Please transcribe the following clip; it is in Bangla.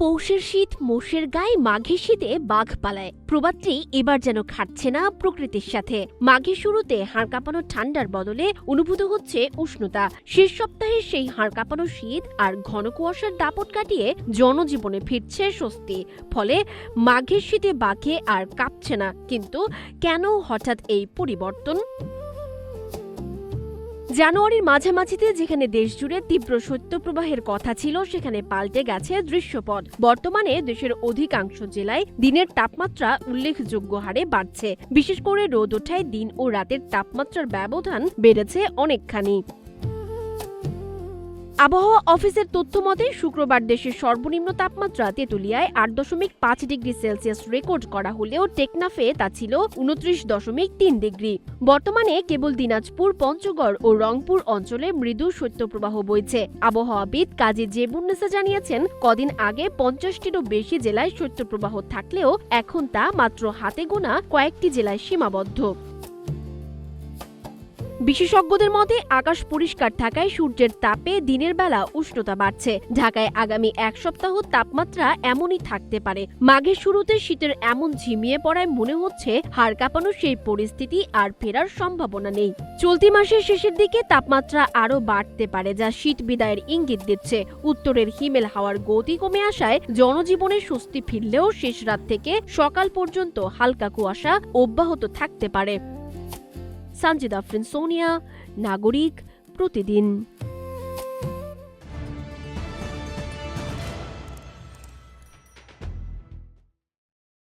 পৌষের শীত মোষের গায়ে মাঘের শীতে বাঘ পালায়। প্রবাদটি এবার যেন খাটছে না প্রকৃতির সাথে। মাঘের শুরুতে হাড় কাঁপানো ঠান্ডার বদলে অনুভূত হচ্ছে উষ্ণতা। শেষ সপ্তাহে সেই হাড় কাঁপানো শীত আর ঘন কুয়াশার দাপট কাটিয়ে জনজীবনে ফিরছে স্বস্তি। ফলে মাঘের শীতে বাঘে আর কাঁপছে না। কিন্তু কেন হঠাৎ এই পরিবর্তন? জানুয়ারির মাঝামাঝিতে যেখানে দেশজুড়ে তীব্র শৈত্যপ্রবাহের কথা ছিল, সেখানে পাল্টে গেছে দৃশ্যপট। বর্তমানে দেশের অধিকাংশ জেলায় দিনের তাপমাত্রা উল্লেখযোগ্য হারে বাড়ছে। বিশেষ করে রোদ ওঠায় দিন ও রাতের তাপমাত্রার ব্যবধান বেড়েছে অনেকখানি। আবহাওয়া অফিসের তথ্য মতে শুক্রবার দেশের সর্বনিম্ন তাপমাত্রা তেঁতুলিয়ায় 8.5 ডিগ্রি সেলসিয়াস রেকর্ড করা হলেও টেকনাফে তা ছিল 29.3 ডিগ্রি। বর্তমানে কেবল দিনাজপুর, পঞ্চগড় ও রংপুর অঞ্চলে মৃদু শৈত্যপ্রবাহ বইছে। আবহাওয়াবিদ কাজী জেবুন্নেসা জানিয়েছেন, কদিন আগে 50টিরও বেশি জেলায় শৈত্যপ্রবাহ থাকলেও এখন তা মাত্র হাতে গোনা কয়েকটি জেলায় সীমাবদ্ধ। বিশেষজ্ঞদের মতে আকাশ পরিষ্কার থাকায় সূর্যের তাপে দিনের বেলা উষ্ণতা বাড়ছে। ঢাকায় আগামী এক সপ্তাহ তাপমাত্রা এমনই থাকতে পারে। মাঘের শুরুতে শীতের এমন ঝিমিয়ে পড়ায় মনে হচ্ছে হাড় কাঁপানো সেই পরিস্থিতি আর ফেরার সম্ভাবনা নেই। চলতি মাসের শেষের দিকে তাপমাত্রা আরও বাড়তে পারে, যা শীত বিদায়ের ইঙ্গিত দিচ্ছে। উত্তরের হিমেল হাওয়ার গতি কমে আসায় জনজীবনে স্বস্তি ফিরলেও শেষ রাত থেকে সকাল পর্যন্ত হালকা কুয়াশা অব্যাহত থাকতে পারে। সানজিদা আফরিন, সোনিয়া, নাগরিক, প্রতিদিন।